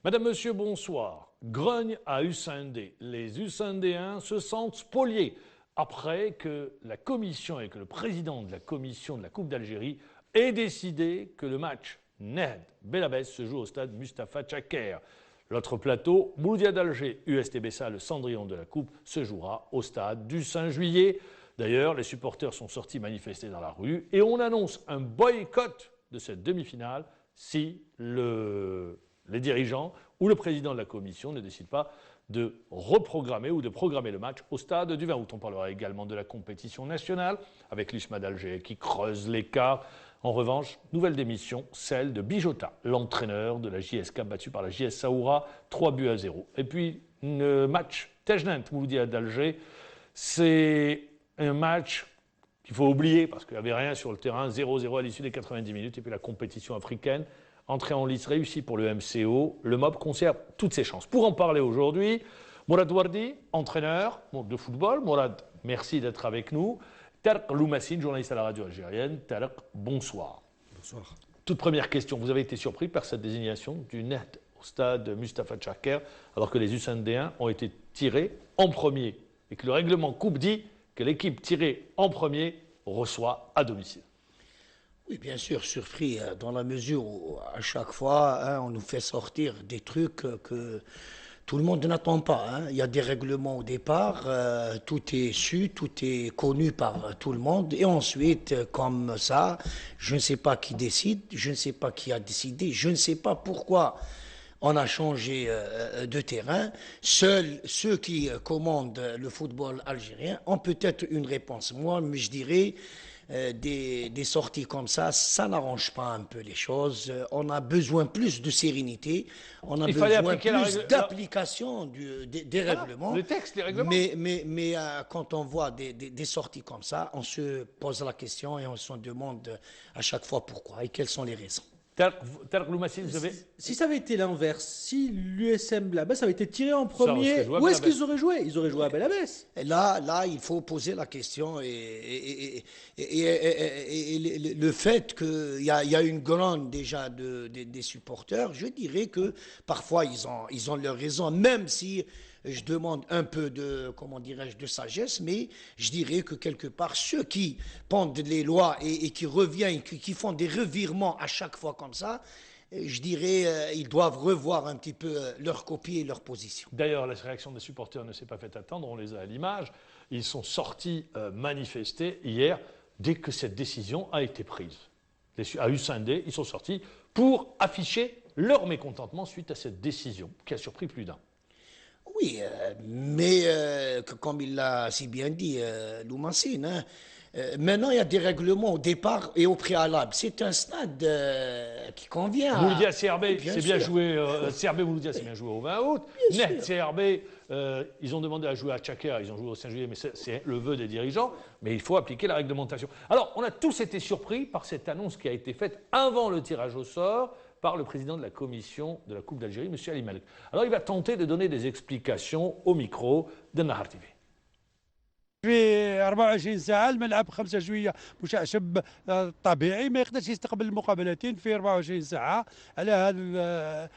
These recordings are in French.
Madame, Monsieur, bonsoir. Grogne à Hussein-D. Les Hussein-Déens se sentent spoliés après que la commission et que le président de la commission de la Coupe d'Algérie ait décidé que le match Nehd Belabès se joue au stade Mustapha Tchaker. L'autre plateau, Mouloudia d'Alger, UST-Bessa, le cendrillon de la Coupe, se jouera au stade du 5 juillet. D'ailleurs, les supporters sont sortis manifester dans la rue et on annonce un boycott de cette demi-finale si les dirigeants ou le président de la commission ne décident pas de reprogrammer ou de programmer le match au stade du 20 août. On parlera également de la compétition nationale avec l'USMA d'Alger qui creuse l'écart. En revanche, nouvelle démission, celle de Bijota, l'entraîneur de la JSK battu par la JS Saoura, 3-0. Et puis, le match Tejnent-Mouloudia d'Alger, c'est un match qu'il faut oublier parce qu'il n'y avait rien sur le terrain, 0-0 à l'issue des 90 minutes. Et puis la compétition africaine, entrée en lice réussie pour le MCO. Le MOB conserve toutes ses chances. Pour en parler aujourd'hui, Mourad Wardi, entraîneur de football. Mourad, merci d'être avec nous. Tarek Loumassine, journaliste à la radio algérienne. Tarek, bonsoir. Bonsoir. Toute première question, vous avez été surpris par cette désignation du Nehd au stade Mustapha Tchaker alors que les Hussein-Déens ont été tirés en premier et que le règlement Coupe dit que l'équipe tirée en premier reçoit à domicile. Oui, bien sûr, surpris dans la mesure où à chaque fois, on nous fait sortir des trucs que tout le monde n'attend pas. Il y a des règlements au départ, tout est su, tout est connu par tout le monde. Et ensuite, comme ça, je ne sais pas qui décide, je ne sais pas qui a décidé, je ne sais pas pourquoi on a changé de terrain. Seuls ceux qui commandent le football algérien ont peut-être une réponse. Moi, je dirais, des sorties comme ça n'arrange pas un peu les choses. On a besoin plus de sérénité, on a besoin plus d'application des règlements. Le texte, les règlements. Mais quand on voit des sorties comme ça, on se pose la question et on se demande à chaque fois pourquoi et quelles sont les raisons. Tarek Loumassine, vous avez... Si ça avait été l'inverse, si l'USM Belabès avait été tiré en premier, où est-ce qu'ils auraient joué? Ils auraient joué à Belabès. Là, il faut poser la question et le fait qu'il y a une grande déjà des supporters, je dirais que parfois ils ont leur raison, même si je demande un peu de, comment dirais-je, de sagesse, mais je dirais que quelque part, ceux qui pendent les lois et qui reviennent, qui font des revirements à chaque fois comme ça, je dirais ils doivent revoir un petit peu leur copie et leur position. D'ailleurs, la réaction des supporters ne s'est pas fait attendre, on les a à l'image. Ils sont sortis manifester hier dès que cette décision a été prise. À Hussein-D, ils sont sortis pour afficher leur mécontentement suite à cette décision qui a surpris plus d'un. Oui, mais comme il l'a si bien dit, Loumassine, maintenant il y a des règlements au départ et au préalable. C'est un stade qui convient. Mouloudia CRB, c'est bien joué. CRB Mouloudia, c'est bien joué au 20 août. Net CRB, ils ont demandé à jouer à Tchaker, ils ont joué au 5 juillet, mais c'est le vœu des dirigeants. Mais il faut appliquer la réglementation. Alors, on a tous été surpris par cette annonce qui a été faite avant le tirage au sort par le président de la commission de la Coupe d'Algérie, M. Ali Malek. Alors, il va tenter de donner des explications au micro de Nahar TV. في 24 ساعة الملعب 5 جوية مشعشب طبيعي ما يقدرش يستقبل المقابلتين في 24 ساعة على هذا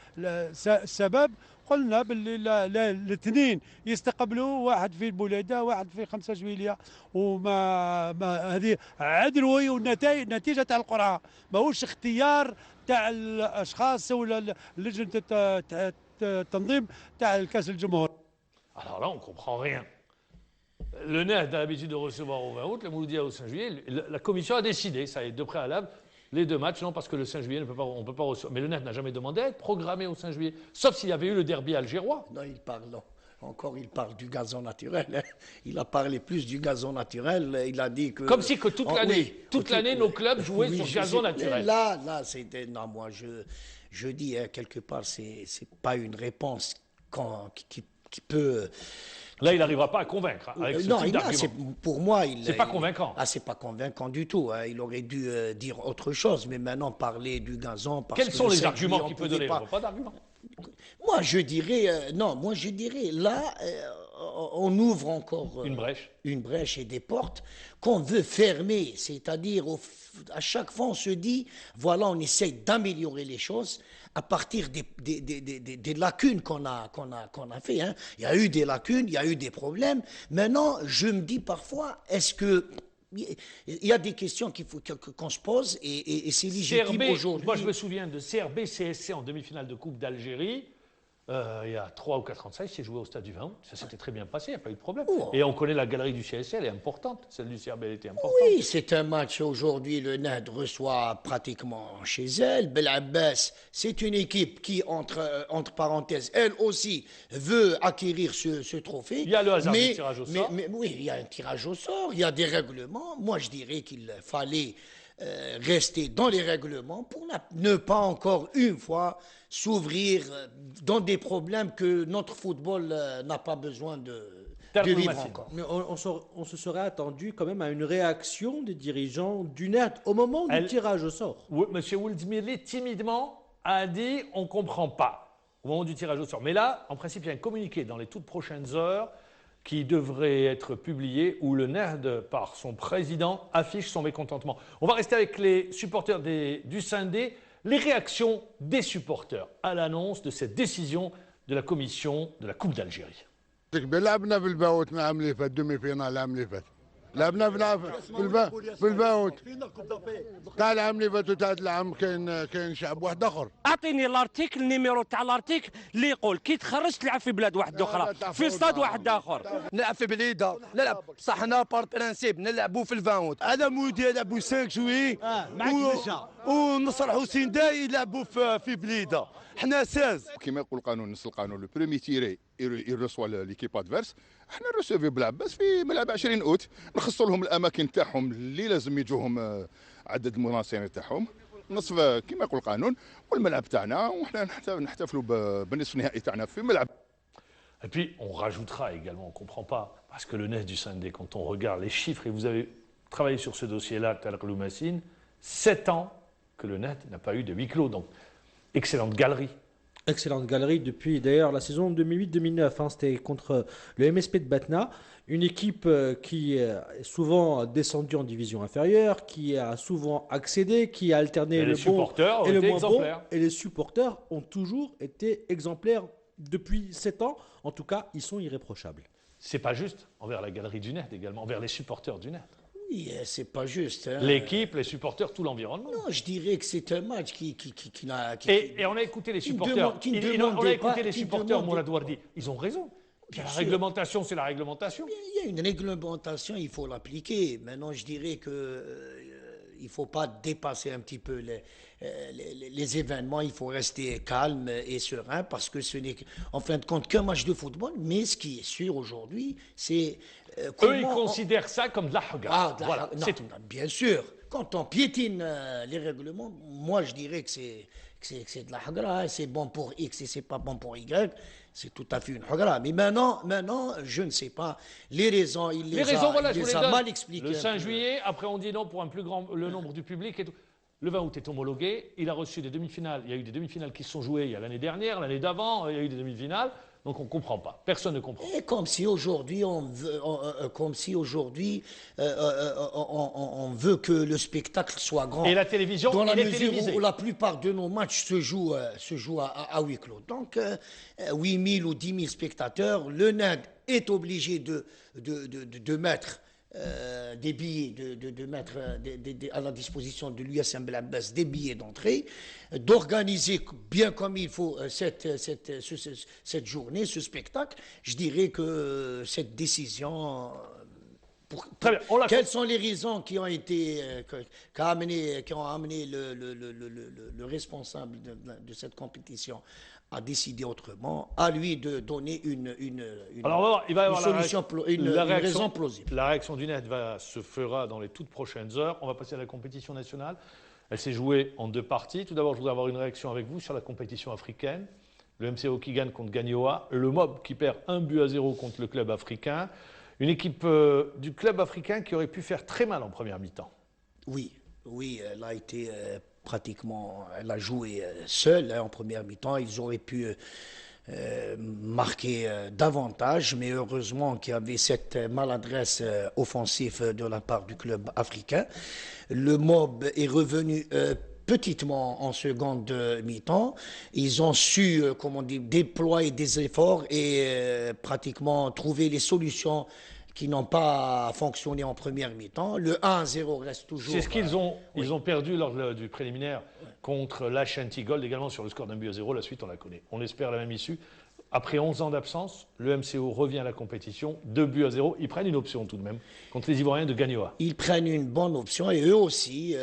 السبب قلنا باللي الاثنين يستقبلوا واحد في البوليدة واحد في 5 جويلية وما هذه عدل والنتائج نتيجة تاع القرعة ماهوش اختيار تاع الاشخاص ولا لجنة التنظيم تاع الكاس الجمهور. Alors là, on ne comprend rien. Le Nehd a l'habitude de recevoir au 20 août, le Mouloudia au 5 juillet. La commission a décidé, ça est de préalable, les deux matchs, non parce que le 5 juillet, on ne peut pas recevoir. Mais le Nehd n'a jamais demandé à être programmé au 5 juillet, sauf s'il y avait eu le derby algérois. Non, il parle du gazon naturel. Il a parlé plus du gazon naturel. Il a dit que... Comme si que toute l'année, nos clubs jouaient sur gazon naturel. Là, c'était... Non, moi, je dis, quelque part, c'est pas une réponse qui peut... Là, il n'arrivera pas à convaincre avec ce type d'argument. Pour moi, c'est pas convaincant. C'est pas convaincant du tout. Il aurait dû dire autre chose, mais maintenant parler du gazon. Quels sont les arguments qu'il peut donner? Pas d'arguments. Moi, je dirais là, on ouvre encore une brèche et des portes qu'on veut fermer. C'est-à-dire, à chaque fois, on se dit, voilà, on essaye d'améliorer les choses à partir des lacunes qu'on a fait. Hein. Il y a eu des lacunes, il y a eu des problèmes. Maintenant, je me dis parfois, est-ce que... Il y a des questions qu'on se pose et c'est légitime aujourd'hui. Moi, je me souviens de CRB-CSC en demi-finale de Coupe d'Algérie. Il y a 3 ou 4 ans de ça, il s'est joué au stade du 20 août. Ça s'était très bien passé, il n'y a pas eu de problème. Oh. Et on connaît la galerie du CSC, elle est importante. Celle du CRB, elle était importante. Oui, c'est un match aujourd'hui. Le NAD reçoit pratiquement chez elle. Bel Abbas, c'est une équipe qui, entre parenthèses, elle aussi veut acquérir ce trophée. Il y a le hasard du tirage au sort. Oui, il y a un tirage au sort, il y a des règlements. Moi, je dirais qu'il fallait rester dans les règlements pour ne pas encore une fois s'ouvrir dans des problèmes que notre football n'a pas besoin de vivre encore. Mais on se serait attendu quand même à une réaction des dirigeants du NERD au moment du tirage au sort. Oui, M. Wouldmirli, timidement, a dit on ne comprend pas au moment du tirage au sort. Mais là, en principe, il y a un communiqué dans les toutes prochaines heures qui devrait être publié où le NERD, par son président, affiche son mécontentement. On va rester avec les supporters du Sindé. Les réactions des supporters à l'annonce de cette décision de la commission de la Coupe d'Algérie. لعبنا في الباوت تاع العام اللي فاتت هذا العام كاين شعب واحد اخر. اعطيني الارتيكل النيميرو تاع الارتيكل اللي يقول كي تخرج تلعب في بلاد واحد اخرى في استاد واحد اخر. نلعب في بليده نلعب صح حنا بار برانسيب نلعبوا في الفاوت. انا مودي يلعبوا 5 جوي ونصر حسين داي يلعبوا في بليده. حنا 16 كما يقول القانون نص القانون لو بريمي تيري يرسوا ليكيب ادفيرس. احنا نرسوفي بلعباس في ملعب 20 اوت نخصوا لهم الاماكن تاعهم اللي لازم يجوهم عدد المناصرين تاعهم نصف كما يقول القانون والملعب تاعنا وحنا نحتفلوا بالنصف النهائي تاعنا في ملعب. Et puis on rajoutera également, on ne comprend pas, parce que le NES du Sindé, quand on regarde les chiffres, et vous avez travaillé sur ce dossier-là, Talak Loumassine, 7 ans que le NET n'a pas eu de huis clos, donc excellente galerie. Excellente galerie depuis d'ailleurs la saison 2008-2009, hein, c'était contre le MSP de Batna, une équipe qui est souvent descendue en division inférieure, qui a souvent accédé, qui a alterné le bon et le moins bon, et les supporters ont toujours été exemplaires depuis 7 ans, en tout cas ils sont irréprochables. C'est pas juste envers la galerie du NET également, envers les supporters du NET. Oui, c'est pas juste. Hein. L'équipe, les supporters, tout l'environnement. Non, je dirais que c'est un match qui n'a... Et on a écouté les supporters. On a écouté les supporters, Mourad Wardi. Ils ont raison. La réglementation, c'est la réglementation. Il y a une réglementation, il faut l'appliquer. Maintenant, je dirais que... il ne faut pas dépasser un petit peu les événements, il faut rester calme et serein parce que ce n'est en fin de compte qu'un match de football. Mais ce qui est sûr aujourd'hui, c'est... Eux, ils considèrent ça comme de la hagra. Voilà, c'est tout. Bien sûr, quand on piétine les règlements, moi je dirais que c'est de la hagra, c'est bon pour X et c'est pas bon pour Y. C'est tout à fait une hagra. Mais maintenant, je ne sais pas. Les raisons, il les a mal expliquées. Le 5 juillet, après on dit non pour le nombre du public et tout. Le 20 août est homologué. Il a reçu des demi-finales. Il y a eu des demi-finales qui se sont jouées il y a l'année dernière, l'année d'avant. Il y a eu des demi-finales. Donc on ne comprend pas. Personne ne comprend. Et comme si aujourd'hui on veut que le spectacle soit grand. Et la télévision, dans la mesure où la plupart de nos matchs se jouent à huis clos. Donc 8 000 ou 10 000 spectateurs, le NAD est obligé de mettre des billets, de mettre à la disposition de l'USM Blabès des billets d'entrée, d'organiser bien comme il faut cette journée, ce spectacle. Je dirais que cette décision... Quelles sont les raisons qui ont été qui ont amené le responsable de cette compétition à décider autrement, à lui de donner une solution, une raison plausible. La réaction du NET se fera dans les toutes prochaines heures. On va passer à la compétition nationale. Elle s'est jouée en 2 parties. Tout d'abord, je voudrais avoir une réaction avec vous sur la compétition africaine. Le MCO qui gagne contre Gagnoa, le MOB qui perd 1-0 contre le club africain. Une équipe du club africain qui aurait pu faire très mal en première mi-temps. Oui, elle a été pratiquement, elle a joué seule en première mi-temps. Ils auraient pu marquer davantage, mais heureusement qu'il y avait cette maladresse offensive de la part du club africain. Le MOB est revenu petitement en seconde mi-temps. Ils ont su, déployer des efforts et pratiquement trouver les solutions qui n'ont pas fonctionné en première mi-temps. Le 1-0 reste toujours... C'est ce qu'ils ont, ils ont perdu lors du préliminaire contre l'Ashanti Gold, également sur le score d'1-0. La suite, on la connaît. On espère la même issue. Après 11 ans d'absence, le MCO revient à la compétition, 2-0. Ils prennent une option tout de même contre les Ivoiriens de Gagnoa. Ils prennent une bonne option et eux aussi,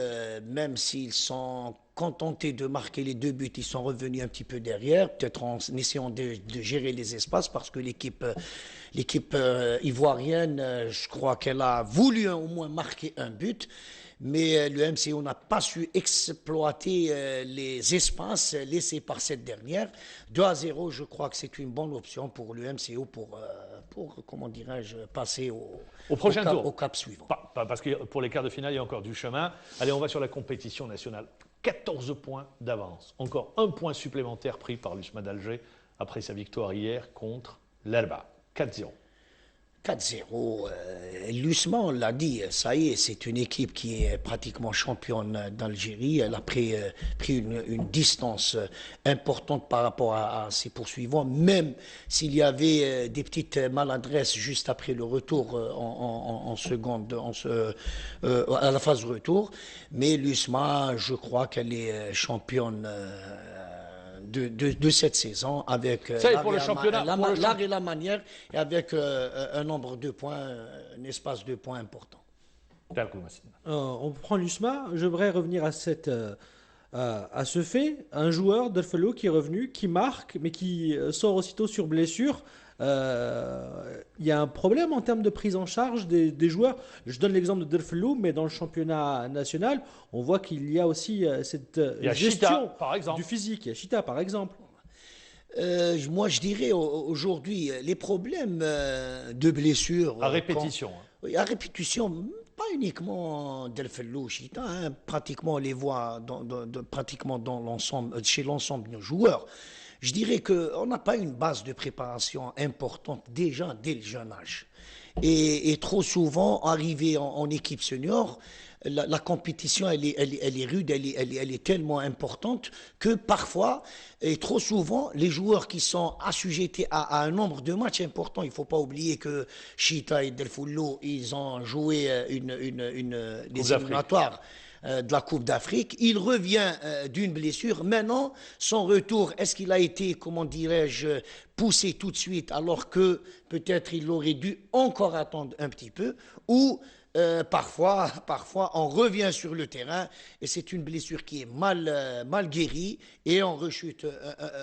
même s'ils sont contentés de marquer les 2 buts, ils sont revenus un petit peu derrière, peut-être en essayant de gérer les espaces parce que l'équipe ivoirienne, je crois qu'elle a voulu au moins marquer un but. Mais le MCO n'a pas su exploiter les espaces laissés par cette dernière. 2-0, je crois que c'est une bonne option pour le MCO pour comment dirais-je, passer au prochain tour. Au cap suivant. Parce que pour les quarts de finale, il y a encore du chemin. Allez, on va sur la compétition nationale. 14 points d'avance. Encore un point supplémentaire pris par l'USMA d'Alger après sa victoire hier contre l'Alba. 4-0. 4-0, l'USMA, on l'a dit, ça y est, c'est une équipe qui est pratiquement championne d'Algérie. Elle a pris une distance importante par rapport à ses poursuivants, même s'il y avait des petites maladresses juste après le retour en seconde, à la phase retour. Mais l'USMA, je crois qu'elle est championne de cette saison avec l'art et la manière et avec un nombre de points, un espace de points important. On prend l'USMA. J'aimerais revenir à ce fait. Un joueur d'Alfelo qui est revenu, qui marque, mais qui sort aussitôt sur blessure. Il y a un problème en termes de prise en charge des joueurs. Je donne l'exemple de Delfelou, mais dans le championnat national, on voit qu'il y a aussi cette gestion Chita, par exemple. Du physique. Il y a Chita, par exemple. Moi, je dirais aujourd'hui, les problèmes de blessures... À répétition. Oui, à répétition, pas uniquement Delfelou, Chita, pratiquement on les voit pratiquement dans l'ensemble, chez l'ensemble de nos joueurs. Je dirais qu'on n'a pas une base de préparation importante déjà dès le jeune âge. Et trop souvent, arrivé en équipe senior, la compétition, elle est rude, elle est tellement importante que parfois, et trop souvent, les joueurs qui sont assujettés à un nombre de matchs importants, il ne faut pas oublier que Chita et Delfelou, ils ont joué des éliminatoires de la Coupe d'Afrique. Il revient d'une blessure. Maintenant, son retour, est-ce qu'il a été, comment dirais-je, poussé tout de suite alors que peut-être il aurait dû encore attendre un petit peu, ou parfois, on revient sur le terrain et c'est une blessure qui est mal guérie et on rechute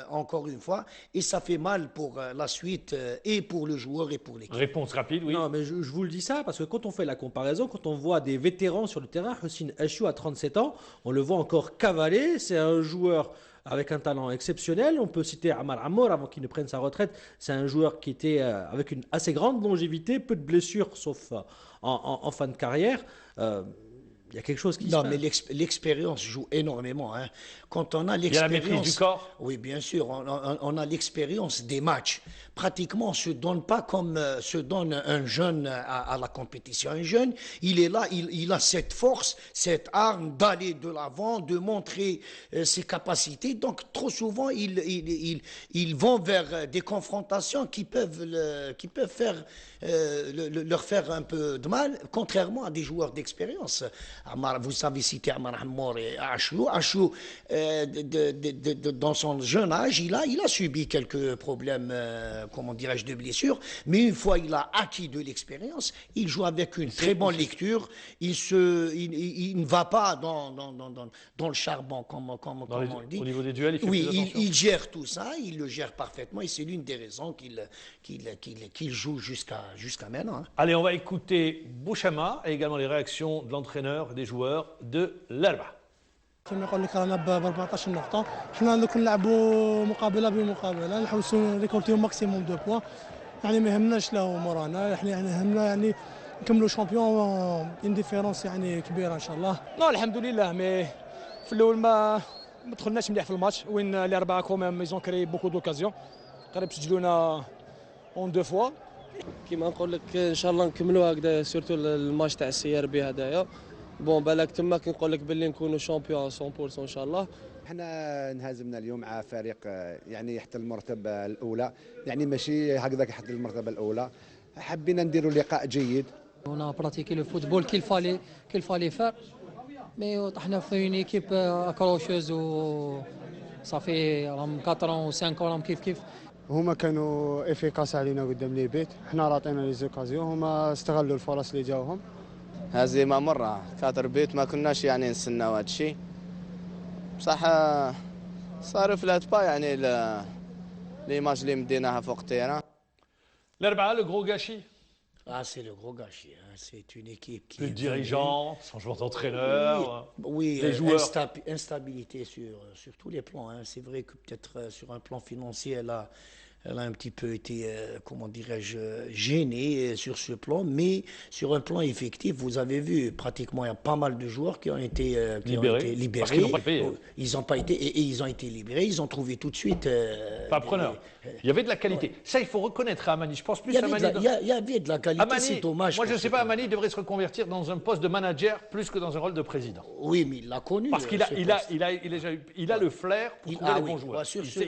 encore une fois et ça fait mal pour la suite et pour le joueur et pour l'équipe. Réponse rapide, oui. Non, mais je vous le dis ça parce que quand on fait la comparaison, quand on voit des vétérans sur le terrain, Houssine Achiou a 37 ans, on le voit encore cavaler, c'est un joueur avec un talent exceptionnel. On peut citer Amar Amour avant qu'il ne prenne sa retraite. C'est un joueur qui était avec une assez grande longévité, peu de blessures sauf en fin de carrière. Il y a quelque chose qui se passe. Non, mais l'expérience joue énormément. Quand on a l'expérience... Il y a la maîtrise du corps. Oui, bien sûr. On a l'expérience des matchs. Pratiquement, on ne se donne pas comme se donne un jeune à la compétition. Un jeune, il est là, il a cette force, cette arme d'aller de l'avant, de montrer ses capacités. Donc, trop souvent, ils vont vers des confrontations qui peuvent faire, leur faire un peu de mal, contrairement à des joueurs d'expérience. Vous avez cité Amar Amour et Achiou. Achiou, dans son jeune âge, il a subi quelques problèmes, comment dirais-je, de blessures, mais une fois il a acquis de l'expérience, il joue avec une très bonne lecture, il ne va pas dans le charbon, comme on le dit. Au niveau des duels, il fait plus attention. Il gère tout ça, il le gère parfaitement, et c'est l'une des raisons qu'il joue jusqu'à maintenant. Allez, on va écouter Bouchama et également les réactions de l'entraîneur des joueurs de l'Alba. كما يقول لك رانا ب 14 نقطة، حنا دوك نلعبوا مقابلة بمقابلة، نحوسوا ريكورتيو ماكسيموم 2 بوان، يعني ما يهمناش لا مورانا، احنا يهمنا يعني نكملوا شامبيون ان ديفيرونس يعني كبيرة إن شاء الله. لا الحمد لله مي في الأول ما دخلناش مليح في الماتش وين الأربعة كوميم ايزون كري بوكو دوكازيون، قريب سجلونا اون دو فوا. كيما نقول لك ان شاء الله نكملوا هكذا سورتو الماتش تاع السي ار بي هذايا. بون بالك تما كنقول لك باللي نكونوا شامبيون 100% ان شاء الله. احنا انهزمنا اليوم مع فريق يعني حتى المرتبه الاولى، يعني ماشي هكذاك حتى المرتبه الاولى. حبينا نديروا لقاء جيد. On a pratiqué le football qu'il fallait faire. Mais طحنا في une équipe accrocheuse و صافي راهم 4 ans و 5 ans راهم كيف. هما كانوا افيكاس علينا قدام لي بيت، حنا راطينا لي زوكازيون، هما استغلوا الفرص اللي جاوهم. هزيمة مرة 4 بيت ما كناش يعني نستناو هذا الشيء. بصح صار فلات با يعني لي ماتش اللي مديناها فوق التيران. L'Arba'a, le gros gâchis. Ah, c'est le gros gâchis. Hein. C'est une équipe qui. Le dirigeant, changement d'entraîneur, oui, les joueurs. Instabilité sur tous les plans. Hein. C'est vrai que peut-être sur un plan financier, elle a un petit peu été, comment dirais-je, gênée sur ce plan. Mais sur un plan effectif, vous avez vu, pratiquement, il y a pas mal de joueurs qui ont été libérés. Parce qu'ils n'ont pas payé. Ils n'ont pas été, et ils ont été libérés. Ils ont trouvé tout de suite. Pas preneur. Il y avait de la qualité. Ouais. Ça, il faut reconnaître à Amani. Je pense plus à Amani. Il y avait de la qualité, Amani, c'est dommage. Moi, je ne sais pas, Amani devrait se reconvertir dans un poste de manager plus que dans un rôle de président. Oui, mais il l'a connu. Parce qu'il a le flair pour trouver les bons joueurs.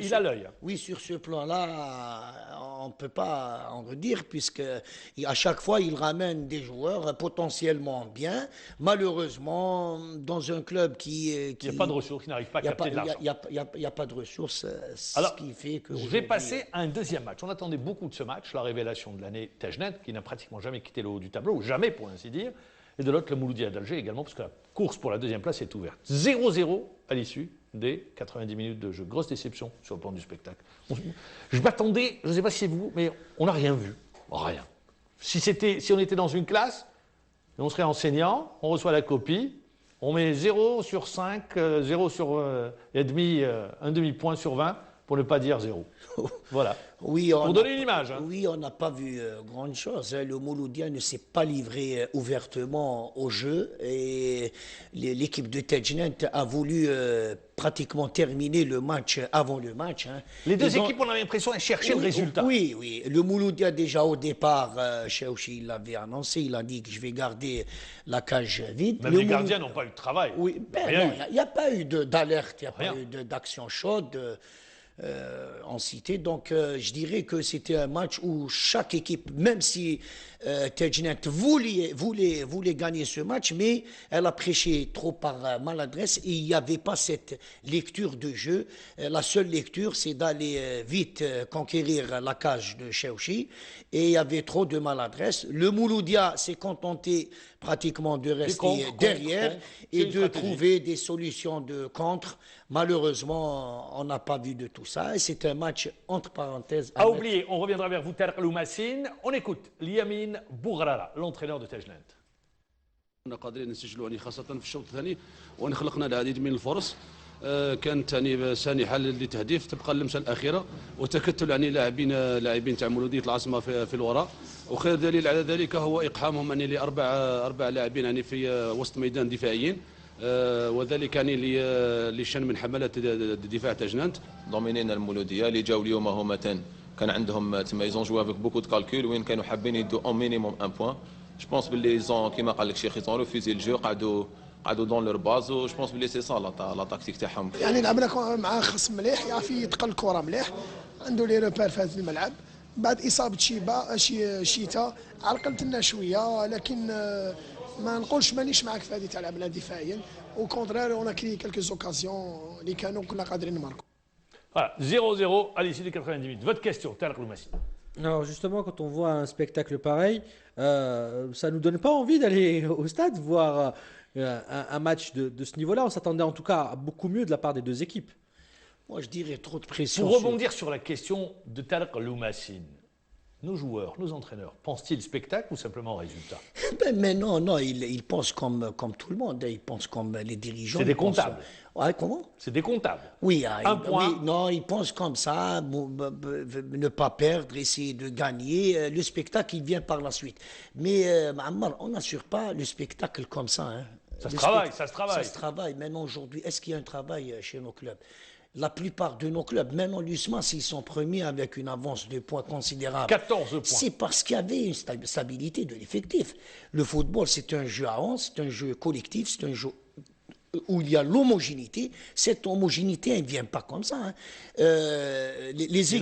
Il a l'œil. Oui, sur ce plan-là, on ne peut pas en redire, puisque à chaque fois, il ramène des joueurs potentiellement bien. Malheureusement, dans un club qui il n'y a pas de ressources, qui n'arrive pas à capter de l'argent. Il n'y a pas de ressources, alors, ce qui fait que... Je vais passer à un deuxième match. On attendait beaucoup de ce match, la révélation de l'année Tajnet, qui n'a pratiquement jamais quitté le haut du tableau, jamais pour ainsi dire. Et de l'autre, le Mouloudia d'Alger également, parce que la course pour la deuxième place est ouverte. 0-0 à l'issue des 90 minutes de jeu. Grosse déception sur le plan du spectacle. Je m'attendais, je ne sais pas si c'est vous, mais on n'a rien vu. Rien. Si on était dans une classe, on serait enseignant, on reçoit la copie, on met 0 sur 5, 0 sur et demi, un demi-point sur 20, pour ne pas dire 0. Voilà. Oui, pour donner une image. Hein. Oui, on n'a pas vu grande chose. Le Mouloudia ne s'est pas livré ouvertement au jeu et l'équipe de Tajnet a voulu pratiquement terminer le match avant le match. Hein. Les deux équipes, on a l'impression, de chercher le résultat. Oui, oui. Le Mouloudia, déjà au départ, Chaouchi l'avait annoncé, il a dit que je vais garder la cage vide. Même les gardiens n'ont pas eu de travail. Oui, il n'y a pas eu d'alerte, il n'y a pas eu d'action chaude. En cité. Donc je dirais que c'était un match où chaque équipe, même si Tajnet voulait gagner ce match, mais elle a prêché trop par maladresse et il n'y avait pas cette lecture de jeu. La seule lecture, c'est d'aller vite conquérir la cage de Chaouchi et il y avait trop de maladresse. Le Mouloudia s'est contenté pratiquement de rester derrière et de trouver des solutions de contre. Malheureusement, on n'a pas vu de tout ça. Et c'est un match entre parenthèses. À oublier, on reviendra vers vous, Tarek Loumassine. On écoute Liamin Bougrara, l'entraîneur de Tajnet. كنا قادرين نسجلوا يعني خاصة في الشوط الثاني وان خلقنا العديد من الفرص كانت يعني سانحة للتهديف تبقى اللمسة الأخيرة وتكتل يعني لاعبين تاع مولودية العاصمة في الوراء وخير دليل على ذلك هو إقحامهم يعني لأربع لاعبين يعني في وسط ميدان دفاعيين وذلك يعني لشن من حملات دفاع تاجنانت. دومينينا المولودية اللي جاوا اليوم هما كان عندهم تما ايزون جوا افيك بوكو دو كالكول وين كانوا حابين يدوا او مينيموم ان بوان. جو بونس باللي ايزون كيما قال لك شيخ ايزون ريفوزي الجو قعدوا دون لور باز و جو بونس باللي سي سا لا تاكتيك تاعهم. يعني لعبنا مع خصم مليح يعرف يتقل الكره مليح عنده لي روبير في هذا الملعب بعد اصابه شيتا عرقلت لنا شويه لكن ما نقولش مانيش معك في هذه تاع لعبنا دفاعيا او كونترير اون كري كالكو اوكازيون اللي كنا قادرين نماركو. Voilà, 0-0 à l'issue des 90 minutes. Votre question, Tarek Loumassine. Alors justement, quand on voit un spectacle pareil, ça ne nous donne pas envie d'aller au stade voir un match de ce niveau-là. On s'attendait en tout cas à beaucoup mieux de la part des deux équipes. Moi, je dirais trop de pression. Pour rebondir sur la question de Tarek Loumassine, nos joueurs, nos entraîneurs, pensent-ils spectacle ou simplement résultat? Mais non, ils pensent comme tout le monde. Ils pensent comme les dirigeants. C'est des comptables. Ouais, comment? C'est des comptables. Oui, un point. Oui, non, ils pensent comme ça, ne pas perdre, essayer de gagner. Le spectacle, il vient par la suite. Mais Ma'ammar, on n'assure pas le spectacle comme ça. Hein. Ça se travaille. Ça se travaille. Maintenant, aujourd'hui, est-ce qu'il y a un travail chez nos clubs? La plupart de nos clubs, même en l'USMA, s'ils sont premiers avec une avance de points considérable, 14 points. C'est parce qu'il y avait une stabilité de l'effectif. Le football, c'est un jeu à 11, c'est un jeu collectif, c'est un jeu où il y a l'homogénéité. Cette homogénéité, elle ne vient pas comme ça. Hein. Les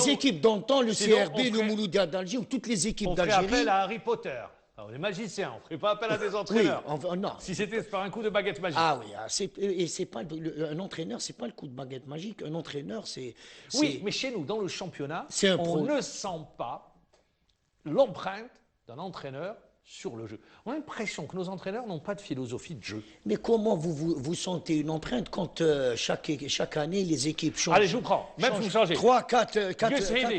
équipes d'antan, le CRB, le Mouloudia d'Alger, ou toutes les équipes d'Algérie... On ferait appel à Harry Potter. Alors, les magiciens, on ne ferait pas appel à des entraîneurs. Oui, non. Si c'était par un coup de baguette magique. Ah oui, et c'est pas un entraîneur, c'est pas le coup de baguette magique. Un entraîneur, c'est... Oui, mais chez nous, dans le championnat, on ne sent pas l'empreinte d'un entraîneur sur le jeu. On a l'impression que nos entraîneurs n'ont pas de philosophie de jeu. Mais comment vous sentez une empreinte quand chaque année les équipes changent? Allez, je vous prends. Même si vous changez. 3, 4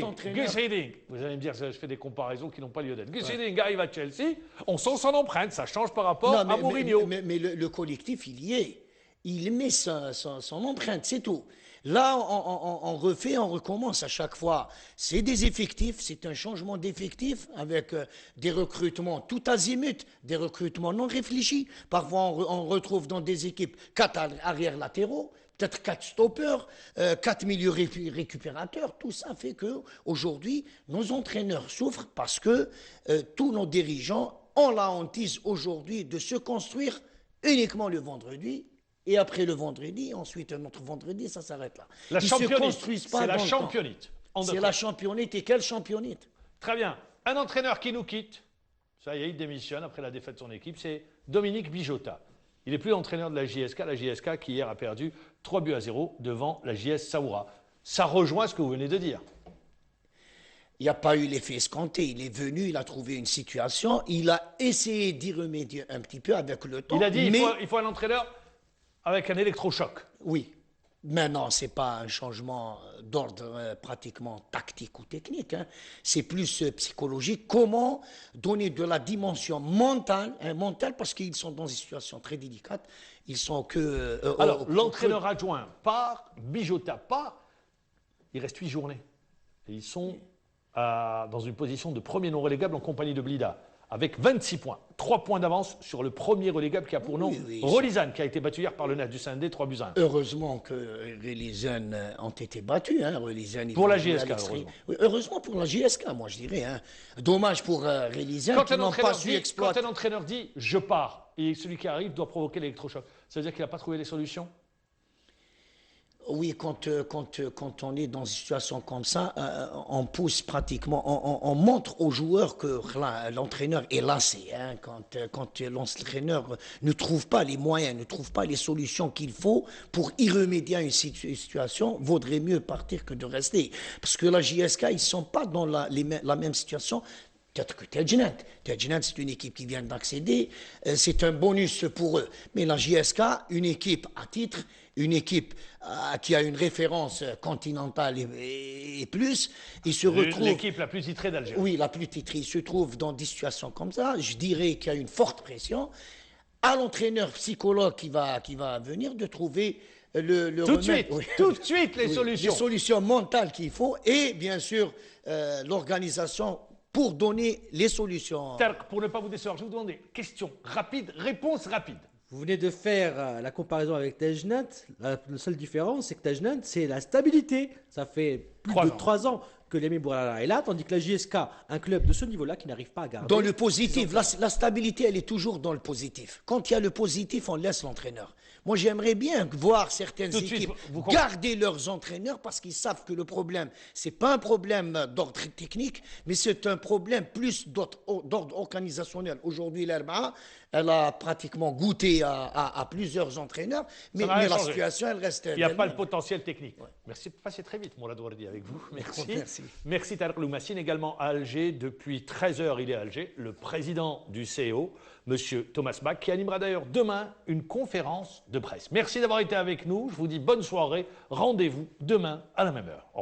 entraîneurs. Gus Hiddink. Vous allez me dire que je fais des comparaisons qui n'ont pas lieu d'être. Gus Hiddink arrive à Chelsea, on sent son empreinte, ça change par rapport à Mourinho. Mais le collectif, il y est. Il met son empreinte, c'est tout. Là, on refait, on recommence à chaque fois. C'est des effectifs, c'est un changement d'effectifs avec des recrutements tout azimut, des recrutements non réfléchis. Parfois, on retrouve dans des équipes 4 arrière latéraux, peut-être 4 stoppers, 4 milieux récupérateurs. Tout ça fait que aujourd'hui, nos entraîneurs souffrent parce que tous nos dirigeants ont la hantise aujourd'hui de se construire uniquement le vendredi. Et après le vendredi, ensuite un autre vendredi, ça s'arrête là. La championite, c'est la championite. C'est la championite, et quelle championite? Très bien. Un entraîneur qui nous quitte, ça y est, il démissionne après la défaite de son équipe, c'est Dominique Bijota. Il n'est plus entraîneur de la JSK qui hier a perdu 3-0 devant la JS Saoura. Ça rejoint ce que vous venez de dire. Il n'y a pas eu l'effet escompté. Il est venu, il a trouvé une situation, il a essayé d'y remédier un petit peu avec le temps. Il a dit il faut un entraîneur avec un électrochoc. Oui. Mais non, ce n'est pas un changement d'ordre pratiquement tactique ou technique. Hein. C'est plus psychologique. Comment donner de la dimension mentale, parce qu'ils sont dans une situation très délicate. Ils sont que... Alors, l'entraîneur adjoint part, Bijota part, il reste 8 journées. Et ils sont dans une position de premier non relégable en compagnie de Blida, avec 26 points. 3 points d'avance sur le premier relégable qui a pour nom Relizane, qui a été battu hier par le NAS du Sindé, 3-1. Heureusement que Relizane ont été battus. Hein. Pour la JSK, heureusement. Oui, heureusement pour la JSK, moi je dirais. Hein. Dommage pour Relizane qui n'ont pas su exploiter. Quand un entraîneur dit « je pars » et celui qui arrive doit provoquer l'électrochoc, ça veut dire qu'il n'a pas trouvé les solutions? Oui, quand on est dans une situation comme ça, on pousse pratiquement, on montre aux joueurs que l'entraîneur est lassé. Hein, quand l'entraîneur ne trouve pas les moyens, ne trouve pas les solutions qu'il faut pour y remédier à une situation, vaudrait mieux partir que de rester. Parce que la JSK, ils ne sont pas dans la même situation. Peut-être que Tejnat, c'est une équipe qui vient d'accéder, c'est un bonus pour eux. Mais la JSK, une équipe à titre, une équipe qui a une référence continentale et plus, il se retrouve... L'équipe la plus titrée d'Algérie. Oui, la plus titrée. Il se trouve dans des situations comme ça. Je dirais qu'il y a une forte pression à l'entraîneur psychologue qui va venir de trouver le tout de suite les solutions. Les solutions mentales qu'il faut et bien sûr l'organisation pour donner les solutions. Pour ne pas vous décevoir, je vais vous demander question rapide, réponse rapide. Vous venez de faire la comparaison avec Tejnat. La seule différence, c'est que Tejnat, c'est la stabilité. Ça fait plus de 3 ans que l'Émir Bourala est là, tandis que la JSK, un club de ce niveau-là qui n'arrive pas à garder. Dans le positif, la stabilité, elle est toujours dans le positif. Quand il y a le positif, on laisse l'entraîneur. Moi, j'aimerais bien voir certaines équipes garder leurs entraîneurs parce qu'ils savent que le problème, ce n'est pas un problème d'ordre technique, mais c'est un problème plus d'ordre organisationnel. Aujourd'hui, l'Herba, elle a pratiquement goûté à plusieurs entraîneurs, mais la situation, elle reste... Il n'y a pas le potentiel technique. Ouais. Merci de passer très vite, Mourad Wardi, avec vous. Merci. Merci Tarek Loumassine, également à Alger. Depuis 13h, il est à Alger. Le président du CEO, M. Thomas Bach, qui animera d'ailleurs demain une conférence de presse. Merci d'avoir été avec nous. Je vous dis bonne soirée. Rendez-vous demain à la même heure.